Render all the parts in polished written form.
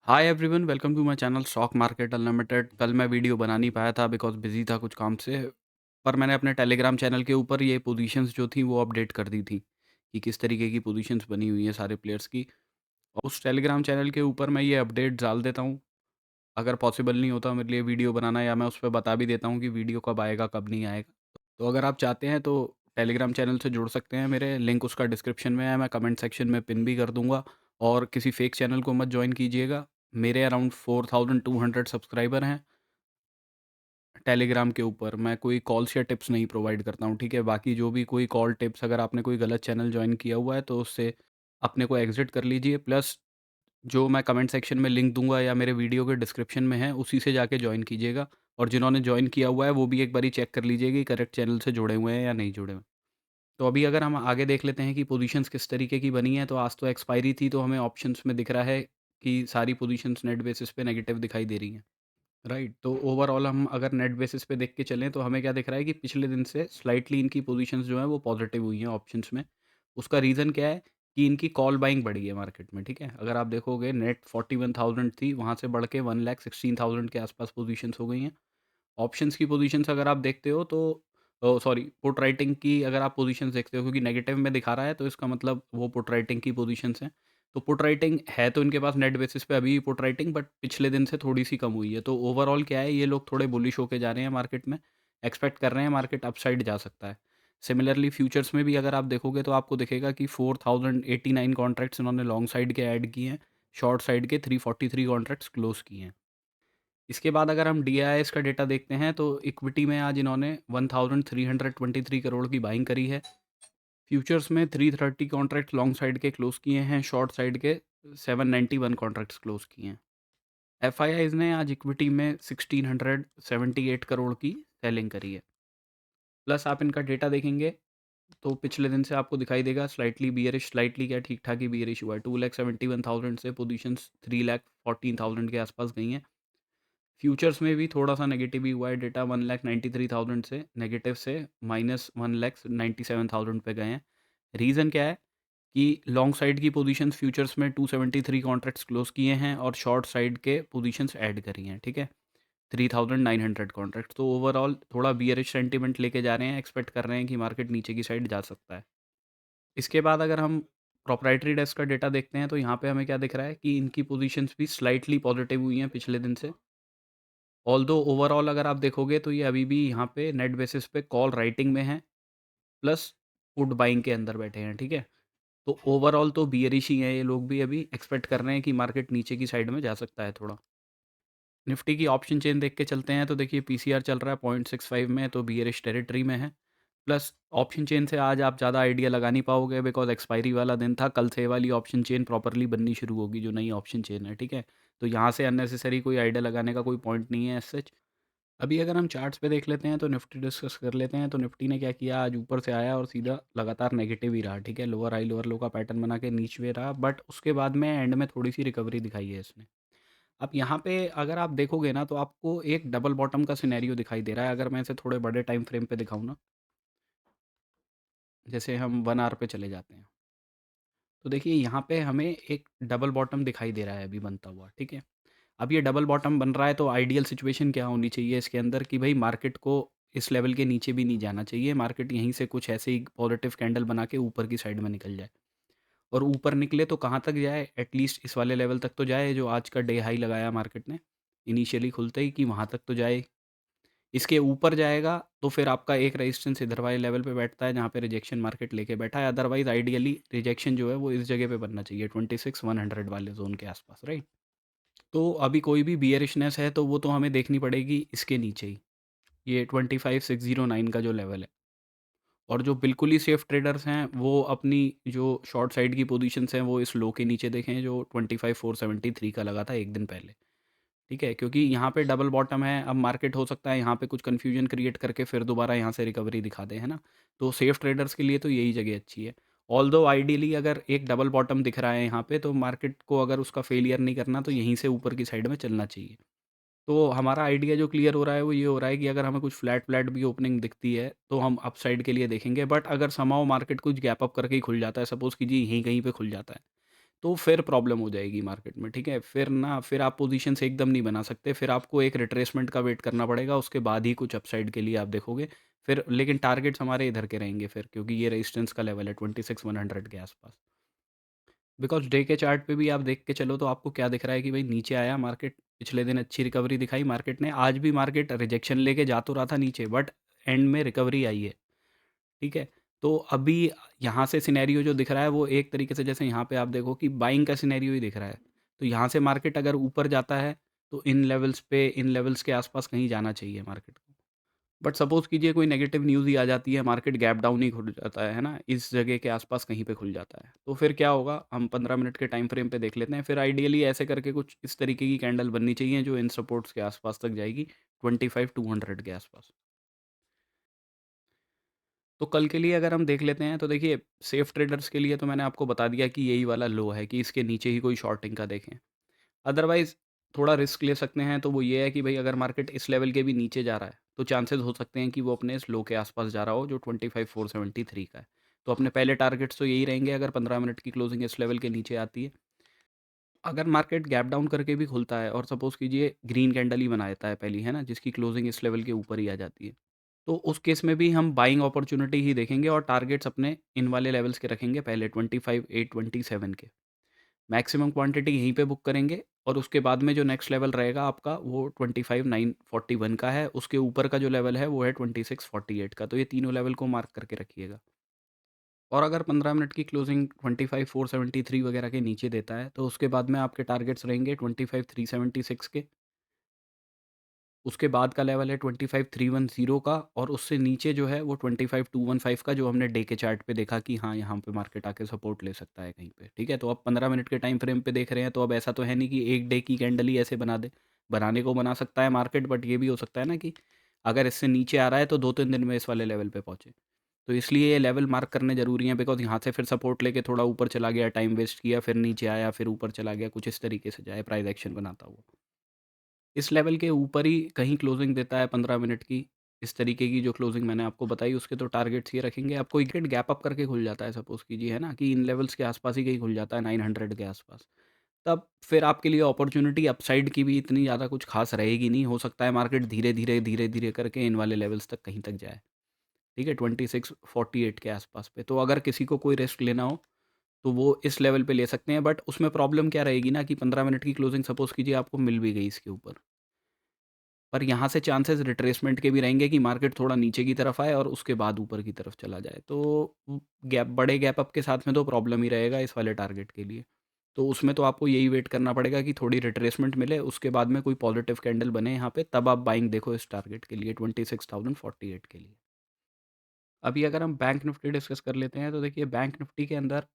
Hi everyone, welcome to my channel stock market unlimited. कल मैं video बना नहीं पाया था बिकॉज़ बिज़ी था कुछ काम से। पर मैंने अपने टेलीग्राम चैनल के ऊपर ये पोजीशंस जो थी वो अपडेट कर दी थी कि किस तरीके की पोजीशंस बनी हुई हैं सारे प्लेयर्स की। और उस टेलीग्राम चैनल के ऊपर मैं ये अपडेट डाल देता हूँ। अगर पॉसिबल नहीं होता मेरे लिए वीडियो बनाना, या मैं उस पे बता भी देता हूँ कि वीडियो कब आएगा कब नहीं आएगा। तो अगर आप चाहते हैं तो टेलीग्राम चैनल से जुड़ सकते हैं। मेरे लिंक उसका डिस्क्रिप्शन में है, मैं कमेंट सेक्शन में पिन भी कर दूंगा। और किसी फेक चैनल को मत ज्वाइन कीजिएगा। मेरे अराउंड 4200 सब्सक्राइबर हैं टेलीग्राम के ऊपर। मैं कोई कॉल्स या टिप्स नहीं प्रोवाइड करता हूँ, ठीक है। बाकी जो भी कोई कॉल टिप्स, अगर आपने कोई गलत चैनल ज्वाइन किया हुआ है तो उससे अपने को एग्जिट कर लीजिए। प्लस जो मैं कमेंट सेक्शन में लिंक दूंगा या मेरे वीडियो के डिस्क्रिप्शन में है, उसी से जाके ज्वाइन कीजिएगा। और जिन्होंने ज्वाइन किया हुआ है वो भी एक बारी चेक कर लीजिएगा कि करेक्ट चैनल से जुड़े हुए हैं या नहीं जुड़े हुए हैं। तो अभी अगर हम आगे देख लेते हैं कि पोजीशंस किस तरीके की बनी है, तो आज तो एक्सपायरी थी, तो हमें ऑप्शंस में दिख रहा है कि सारी पोजीशंस नेट बेसिस पे नेगेटिव दिखाई दे रही हैं। राइट, तो ओवरऑल हम अगर नेट बेसिस पे देख के चलें तो हमें क्या दिख रहा है कि पिछले दिन से स्लाइटली इनकी पोजीशंस जो है वो पॉजिटिव हुई हैं ऑप्शंस में। उसका रीज़न क्या है कि इनकी कॉल बाइंग बढ़ी है मार्केट में, ठीक है। अगर आप देखोगे नेट 41,000 थी, वहाँ से बढ़ के 1,16,000 के आसपास पोजीशंस हो गई हैं। ऑप्शंस की पोजीशंस अगर आप देखते हो तो सॉरी, पुट राइटिंग की अगर आप पोजीशंस देखते हो, क्योंकि नेगेटिव में दिखा रहा है तो इसका मतलब वो पुट राइटिंग की पोजीशंस हैं। तो पुट राइटिंग है तो इनके पास नेट बेसिस पे अभी भी पुट राइटिंग, बट पिछले दिन से थोड़ी सी कम हुई है। तो ओवरऑल क्या है, ये लोग थोड़े बुलिश होके जा रहे हैं मार्केट में। एक्सपेक्ट कर रहे हैं मार्केट अपसाइड जा सकता है। सिमिलरली फ्यूचर्स में भी अगर आप देखोगे तो आपको दिखेगा कि 4089 कॉन्ट्रैक्ट्स इन्होंने लॉन्ग साइड के ऐड किए हैं। शॉर्ट साइड के 343 कॉन्ट्रैक्ट्स क्लोज किए हैं। इसके बाद अगर हम डीआईएस का डेटा देखते हैं तो इक्विटी में आज इन्होंने 1323 करोड़ की बाइंग करी है। फ्यूचर्स में 330 कॉन्ट्रैक्ट लॉन्ग साइड के क्लोज किए हैं, शॉर्ट साइड के 791 कॉन्ट्रैक्ट्स क्लोज किए हैं। एफ ने आज इक्विटी में 1678 करोड़ की सेलिंग करी है। प्लस आप इनका डेटा देखेंगे तो पिछले दिन से आपको दिखाई देगा स्लाइटली बियरिश, स्लाइटली क्या ठीक ठाक ही बियरिश हुआ है। 2,71,000 से पोजीशंस 3,14,000 के आसपास गई हैं। फ्यूचर्स में भी थोड़ा-सा नेगेटिव ही हुआ है डेटा, 1,93,000 से नेगेटिव से -1,97,000 पे गए हैं। रीज़न क्या है कि लॉन्ग साइड की पोजीशंस फ्यूचर्स में 273 कॉन्ट्रैक्ट्स क्लोज़ किए हैं और शॉर्ट साइड के पोजीशंस ऐड करी हैं, ठीक है? 3,900 कॉन्ट्रैक्ट्स। तो ओवरऑल थोड़ा बियरिश सेंटिमेंट लेके जा रहे हैं, एक्सपेक्ट कर रहे हैं कि मार्केट नीचे की साइड जा सकता है। इसके बाद अगर हम प्रोप्राइटरी डेस्क का डेटा देखते हैं तो यहाँ पे हमें क्या दिख रहा है कि इनकी पोजीशंस भी स्लाइटली पॉजिटिव हुई हैं पिछले दिन से। ऑल्दो ओवरऑल अगर आप देखोगे तो ये अभी भी यहाँ पे नेट बेसिस पे कॉल राइटिंग में है, प्लस पुट बाइंग के अंदर बैठे हैं, ठीक है। तो ओवरऑल तो बियरिश ही हैं ये लोग भी, अभी एक्सपेक्ट कर रहे हैं कि मार्केट नीचे की साइड में जा सकता है थोड़ा। निफ्टी की ऑप्शन चेन देख के चलते हैं तो देखिए पीसीआर चल रहा है 0.65 में, तो बियरिश टेरिटरी में है। प्लस ऑप्शन चेन से आज आप ज़्यादा आइडिया लगा नहीं पाओगे बिकॉज एक्सपायरी वाला दिन था। कल से ये वाली ऑप्शन चेन प्रॉपरली बननी शुरू होगी, जो नई ऑप्शन चेन है, ठीक है। तो यहाँ से अननेसेसरी कोई आइडिया लगाने का कोई पॉइंट नहीं है एज सच। अभी अगर हम चार्ट्स पे देख लेते हैं तो निफ्टी डिस्कस कर लेते हैं। तो निफ्टी ने क्या किया, आज ऊपर से आया और सीधा लगातार नेगेटिव ही रहा, ठीक है। लोअर हाई लोअर लो का पैटर्न बना के नीचे रहा, बट उसके बाद में एंड में थोड़ी सी रिकवरी दिखाई है इसने। अब यहाँ पे अगर आप देखोगे ना तो आपको एक डबल बॉटम का सिनेरियो दिखाई दे रहा है। अगर मैं इसे थोड़े बड़े टाइम फ्रेम पे दिखाऊँ ना, जैसे हम 1 आवर पे चले जाते हैं, तो देखिए यहाँ पे हमें एक डबल बॉटम दिखाई दे रहा है अभी बनता हुआ, ठीक है। अब ये डबल बॉटम बन रहा है तो आइडियल सिचुएशन क्या होनी चाहिए इसके अंदर कि भाई मार्केट को इस लेवल के नीचे भी नहीं जाना चाहिए। मार्केट यहीं से कुछ ऐसे ही पॉजिटिव कैंडल बना के ऊपर की साइड में निकल जाए, और ऊपर निकले तो कहाँ तक जाए, एटलीस्ट इस वाले लेवल तक तो जाए जो आज का डे हाई लगाया मार्केट ने इनिशियली खुलते ही, कि वहाँ तक तो जाए। इसके ऊपर जाएगा तो फिर आपका एक रेजिस्टेंस इधर वाले लेवल पे बैठता है जहाँ पे रिजेक्शन मार्केट लेके बैठा है। अदरवाइज आइडियली रिजेक्शन जो है वो इस जगह पे बनना चाहिए 26,100 वाले जोन के आसपास, राइट। तो अभी कोई भी बियरिशनेस है तो वो तो हमें देखनी पड़ेगी इसके नीचे ही, ये 25,609 का जो लेवल है। और जो बिल्कुल ही सेफ ट्रेडर्स हैं वो अपनी जो शॉर्ट साइड की पोजीशंस हैं वो इस लो के नीचे देखें जो 25,473 का लगा था एक दिन पहले, ठीक है। क्योंकि यहाँ पे डबल बॉटम है, अब मार्केट हो सकता है यहाँ पे कुछ कन्फ्यूजन क्रिएट करके फिर दोबारा यहाँ से रिकवरी दिखा दे, है ना। तो सेफ ट्रेडर्स के लिए तो यही जगह अच्छी है। ऑल्दो आइडियली अगर एक डबल बॉटम दिख रहा है यहाँ पे तो मार्केट को अगर उसका फेलियर नहीं करना तो यहीं से ऊपर की साइड में चलना चाहिए। तो हमारा आइडिया जो क्लियर हो रहा है वो ये हो रहा है कि अगर हमें कुछ फ्लैट फ्लैट भी ओपनिंग दिखती है तो हम अपसाइड के लिए देखेंगे। बट अगर समहाउ मार्केट कुछ गैप अप करके ही खुल जाता है, सपोज कीजिए यहीं कहीं पे खुल जाता है, तो फिर प्रॉब्लम हो जाएगी मार्केट में, ठीक है? फिर आप पोज़ीशंस एकदम नहीं बना सकते, फिर आपको एक रिट्रेसमेंट का वेट करना पड़ेगा, उसके बाद ही कुछ अपसाइड के लिए आप देखोगे। फिर लेकिन टारगेट्स हमारे इधर के रहेंगे फिर, क्योंकि ये रेजिस्टेंस का लेवल है 26,100 के आसपास। बिकॉज़ डे के चार्ट पे भी आप देख के चलो तो आपको क्या दिख रहा है कि भाई नीचे आया मार्केट, पिछले दिन अच्छी रिकवरी दिखाई मार्केट ने, आज भी मार्केट रिजेक्शन लेके जा तो रहा था नीचे, बट एंड में रिकवरी आई है, ठीक है? तो अभी यहाँ से सिनेरियो जो दिख रहा है वो एक तरीके से, जैसे यहाँ पे आप देखो कि बाइंग का सिनेरियो ही दिख रहा है। तो यहाँ से मार्केट अगर ऊपर जाता है तो इन लेवल्स के आसपास कहीं जाना चाहिए मार्केट को। बट सपोज़ कीजिए कोई नेगेटिव न्यूज़ ही आ जाती है, मार्केट गैप डाउन ही खुल जाता है ना? इस जगह के आसपास कहीं पे खुल जाता है। तो फिर क्या होगा? हम 15 मिनट के टाइम फ्रेम पे देख लेते हैं। फिर आइडियली ऐसे करके कुछ इस तरीके की कैंडल बननी चाहिए जो इन सपोर्ट्स के आसपास तक जाएगी, 25,200 के आसपास। तो कल के लिए अगर हम देख लेते हैं तो देखिए, सेफ ट्रेडर्स के लिए तो मैंने आपको बता दिया कि यही वाला लो है, कि इसके नीचे ही कोई शॉर्टिंग का देखें। अदरवाइज़ थोड़ा रिस्क ले सकते हैं, तो वो ये है कि भई अगर मार्केट इस लेवल के भी नीचे जा रहा है, तो चांसेस हो सकते हैं कि वो अपने इस लो के आसपास जा रहा हो जो 25,473 का है। तो अपने पहले टारगेट्स तो यही रहेंगे अगर 15 मिनट की क्लोजिंग इस लेवल के नीचे आती है। अगर मार्केट गैप डाउन करके भी खुलता है और सपोज़ कीजिए ग्रीन कैंडल ही बना देता है पहली, है ना? जिसकी क्लोजिंग इस लेवल के ऊपर ही आ जाती है। तो उस केस में भी हम बाइंग अपॉर्च्युनिटी ही देखेंगे और टारगेट्स अपने इन वाले लेवल्स के रखेंगे पहले, 25,827 के। मैक्सिमम क्वांटिटी यहीं पे बुक करेंगे और उसके बाद में जो नेक्स्ट लेवल रहेगा आपका वो 25,941 का है, उसके ऊपर का जो लेवल है वो है 2648 का। तो ये तीनों लेवल को मार्क करके रखिएगा। और अगर 15 मिनट की क्लोजिंग 25,473 वगैरह के नीचे देता है, तो उसके बाद में आपके टारगेट्स रहेंगे 25,376 के। उसके बाद का लेवल है 25,310 का और उससे नीचे जो है वो 25,215 का, जो हमने डे के चार्ट पे देखा कि हाँ, यहाँ पे मार्केट आके सपोर्ट ले सकता है कहीं पे, ठीक है? तो अब 15 मिनट के टाइम फ्रेम पे देख रहे हैं, तो अब ऐसा तो है नहीं कि एक डे की कैंडल ही ऐसे बना दे। बनाने को बना सकता है मार्केट, बट ये भी हो सकता है ना कि अगर इससे नीचे आ रहा है तो 2-3 दिन में इस वाले लेवल पे पहुँचे। तो इसलिए ये लेवल मार्क करने ज़रूरी हैं, बिकॉज़ यहाँ से फिर सपोर्ट लेके थोड़ा ऊपर चला गया, टाइम वेस्ट किया, फिर नीचे आया, फिर ऊपर चला गया, कुछ इस तरीके से जाए प्राइस एक्शन बनाता हुआ। इस लेवल के ऊपर ही कहीं क्लोजिंग देता है 15 मिनट की, इस तरीके की जो क्लोजिंग मैंने आपको बताई, उसके तो टारगेट्स ये रखेंगे। अब कोई मार्केट गैप अप करके खुल जाता है सपोज़ कीजिए, है ना? कि इन लेवल्स के आसपास ही कहीं खुल जाता है 900 के आसपास। तब फिर आपके लिए अपॉर्च्युनिटी अपसाइड की भी इतनी ज़्यादा कुछ ख़ास रहेगी नहीं। हो सकता है मार्केट धीरे-धीरे, धीरे-धीरे करके इन वाले लेवल्स तक कहीं तक जाए। ठीक है? 2648 के आसपास पे। तो अगर किसी को कोई रिस्क लेना हो, तो वो इस लेवल पे ले सकते हैं। बट उसमें प्रॉब्लम क्या रहेगी ना कि 15 मिनट की क्लोजिंग सपोज़ कीजिए आपको मिल भी गई इसके ऊपर। पर यहाँ से चांसेस रिट्रेसमेंट के भी रहेंगे कि मार्केट थोड़ा नीचे की तरफ आए और उसके बाद ऊपर की तरफ चला जाए। तो बड़े गैप अप के साथ में तो प्रॉब्लम ही रहेगा इस वाले टारगेट के लिए। तो उसमें तो आपको यही वेट करना पड़ेगा कि थोड़ी रिट्रेसमेंट मिले, उसके बाद में कोई पॉजिटिव कैंडल बने यहाँ पे, तब आप बाइंग देखो इस टारगेट के लिए 26,048 के लिए। अभी अगर हम बैंक निफ्टी डिस्कस कर लेते हैं, तो देखिए बैंक निफ्टी के अंदर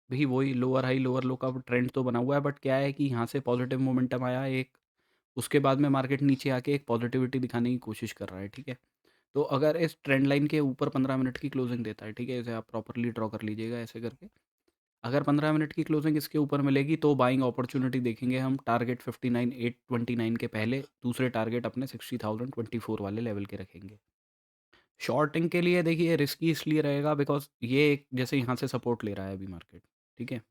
भी वही लोअर हाई, लोअर लो का ट्रेंड तो बना हुआ है, बट क्या है कि यहाँ से पॉजिटिव मोमेंटम आया एक, उसके बाद में मार्केट नीचे आके एक पॉजिटिविटी दिखाने की कोशिश कर रहा है, ठीक है? तो अगर इस ट्रेंड लाइन के ऊपर 15 मिनट की क्लोजिंग देता है, ठीक है? इसे आप प्रॉपर्ली ड्रॉ कर लीजिएगा ऐसे करके। अगर 15 मिनट की क्लोजिंग इसके ऊपर मिलेगी तो बाइंग अपॉर्च्युनिटी देखेंगे हम, टारगेट 59,829 के पहले, दूसरे टारगेट अपने 60,024 वाले लेवल के रखेंगे। शॉर्टिंग के लिए देखिए रिस्की इसलिए रहेगा बिकॉज़ ये एक जैसे यहाँ से सपोर्ट ले रहा है अभी मार्केट, ठीक है?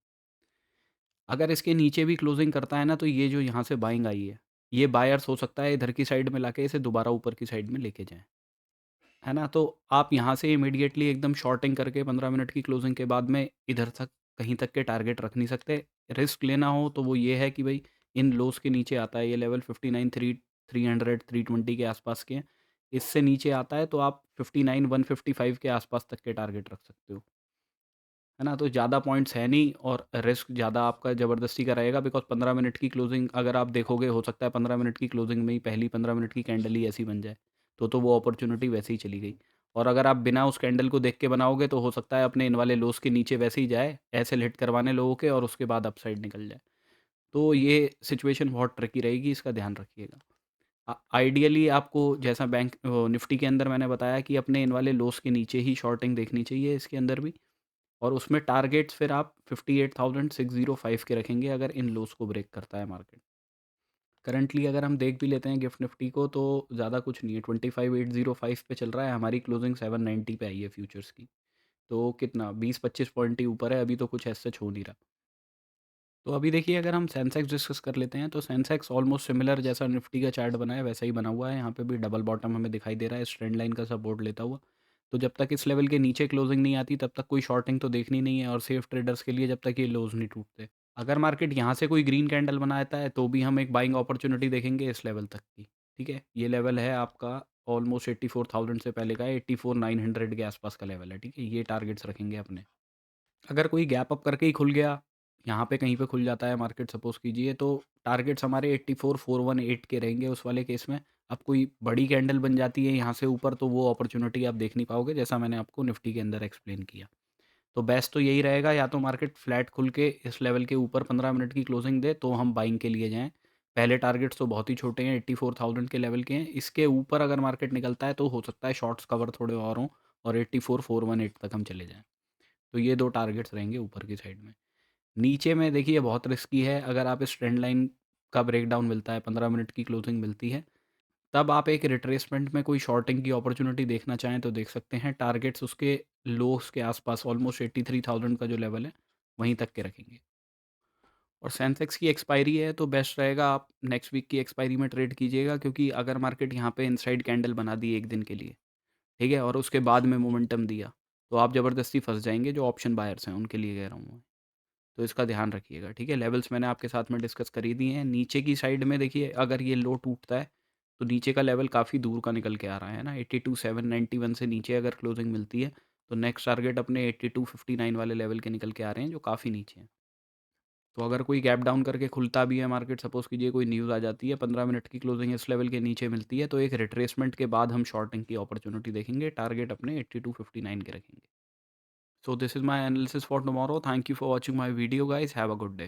अगर इसके नीचे भी क्लोजिंग करता है ना, तो ये जो यहाँ से बाइंग आई है, ये बायर्स हो सकता है इधर की साइड में लाके इसे दोबारा ऊपर की साइड में लेके जाएँ। है ना? तो आप यहाँ से इमीडिएटली एकदम शॉर्टिंग करके 15 मिनट की क्लोजिंग के बाद में इधर तक कहीं तक के टारगेट रख नहीं सकते। रिस्क लेना हो तो वो ये है कि भई इन लोज़ के नीचे आता है ये लेवल 59 300 320 के आसपास के हैं। इससे नीचे आता है तो आप 59 155 के आसपास तक के टारगेट रख सकते हो। है ना? तो ज़्यादा पॉइंट्स है नहीं और रिस्क ज़्यादा आपका ज़बरदस्ती का रहेगा, बिकॉज़ 15 मिनट की क्लोजिंग अगर आप देखोगे, हो सकता है 15 मिनट की क्लोजिंग में ही पहली 15 मिनट की कैंडल ही ऐसी बन जाए। तो वो अपॉर्च्युनिटी वैसे ही चली गई। और अगर आप बिना उस कैंडल को देख के बनाओगे तो हो सकता है अपने इन वाले लोज़ के नीचे वैसे ही जाए, ऐसे हिट करवाने लोगों के, और उसके बाद अपसाइड निकल जाए। तो ये सिचुएशन बहुत ट्रिकी रहेगी, इसका ध्यान रखिएगा। आइडियली आपको जैसा निफ्टी के अंदर मैंने बताया कि अपने इन वाले लोज़ के नीचे ही शॉर्टिंग देखनी चाहिए इसके अंदर भी। और उसमें टारगेट्स फिर आप 58,605 के रखेंगे अगर इन लोस को ब्रेक करता है मार्केट। करंटली अगर हम देख भी लेते हैं गिफ्ट निफ्टी को, तो ज़्यादा कुछ नहीं है, 25,805 पे चल रहा है, हमारी क्लोजिंग 790 पे आई है फ्यूचर्स की। तो कितना 20-25 पॉइंट ही ऊपर है, अभी तो कुछ ऐसा सच हो नहीं रहा। तो अभी देखिए अगर हम सेंसेक्स डिस्कस कर लेते हैं तो सेंसेक्स ऑलमोस्ट सिमिलर जैसा निफ्टी का चार्ट बना है वैसा ही बना हुआ है। यहाँ पे भी डबल बॉटम हमें दिखाई दे रहा है इस ट्रेंड लाइन का सपोर्ट लेता हुआ। तो जब तक इस लेवल के नीचे क्लोजिंग नहीं आती तब तक कोई शॉर्टिंग तो देखनी नहीं है, और सेफ ट्रेडर्स के लिए जब तक ये लोज नहीं टूटते। अगर मार्केट यहाँ से कोई ग्रीन कैंडल बनाता है तो भी हम एक बाइंग अपॉर्चुनिटी देखेंगे इस लेवल तक की। ठीक है, ये लेवल है आपका ऑलमोस्ट 84,000 से पहले का, 84,900 के आसपास का लेवल है। ठीक है, ये टारगेट्स रखेंगे अपने। अगर कोई गैप अप करके ही खुल गया, यहाँ पे कहीं पे खुल जाता है मार्केट सपोज़ कीजिए, तो टारगेट्स हमारे 84,418 के रहेंगे उस वाले केस में। अब कोई बड़ी कैंडल बन जाती है यहाँ से ऊपर तो वो अपॉर्च्युनिटी आप देख नहीं पाओगे, जैसा मैंने आपको निफ्टी के अंदर एक्सप्लेन किया। तो बेस्ट तो यही रहेगा, या तो मार्केट फ्लैट खुल के इस लेवल के ऊपर 15 मिनट की क्लोजिंग दे तो हम बाइंग के लिए जाएँ। पहले टारगेट्स तो बहुत ही छोटे हैं, 84,000 के लेवल के हैं। इसके ऊपर अगर मार्केट निकलता है तो हो सकता है शॉर्ट्स कवर थोड़े और हों और 84,418 तक हम चले जाएँ। तो ये 2 टारगेट्स रहेंगे ऊपर की साइड में। नीचे में देखिए बहुत रिस्की है, अगर आप इस ट्रेंड लाइन का ब्रेकडाउन मिलता है, 15 मिनट की क्लोजिंग मिलती है, तब आप एक रिट्रेसमेंट में कोई शॉर्टिंग की अपॉर्चुनिटी देखना चाहें तो देख सकते हैं। टारगेट्स उसके लोस के आसपास ऑलमोस्ट 83,000 का जो लेवल है, वहीं तक के रखेंगे। और सेंसेक्स की एक्सपायरी है तो बेस्ट रहेगा आप नेक्स्ट वीक की एक्सपायरी में ट्रेड कीजिएगा, क्योंकि अगर मार्केट यहाँ पे इनसाइड कैंडल बना दी 1 दिन के लिए, ठीक है, और उसके बाद में मोमेंटम दिया, तो आप ज़बरदस्ती फँस जाएँगे, जो ऑप्शन बायर्स हैं उनके लिए कह रहा हूँ मैं। तो इसका ध्यान रखिएगा, ठीक है? लेवल्स मैंने आपके साथ में डिस्कस कर ही दिए हैं। नीचे की साइड में देखिए अगर ये लो टूटता है, तो नीचे का लेवल काफ़ी दूर का निकल के आ रहा है ना, 82,791 से नीचे अगर क्लोजिंग मिलती है, तो नेक्स्ट टारगेट अपने 82,59 वाले लेवल के निकल के आ रहे हैं, जो काफ़ी नीचे हैं। तो अगर कोई गैप डाउन करके खुलता भी है मार्केट, सपोज़ कीजिए कोई न्यूज़ आ जाती है, 15 मिनट की क्लोजिंग इस लेवल के नीचे मिलती है, तो एक रिट्रेसमेंट के बाद हम शॉर्टिंग की अपॉर्च्युनिटी देखेंगे, टारगेट अपने 82,59 के रखेंगे। So this is my analysis for tomorrow. Thank you for watching my video guys. Have a good day.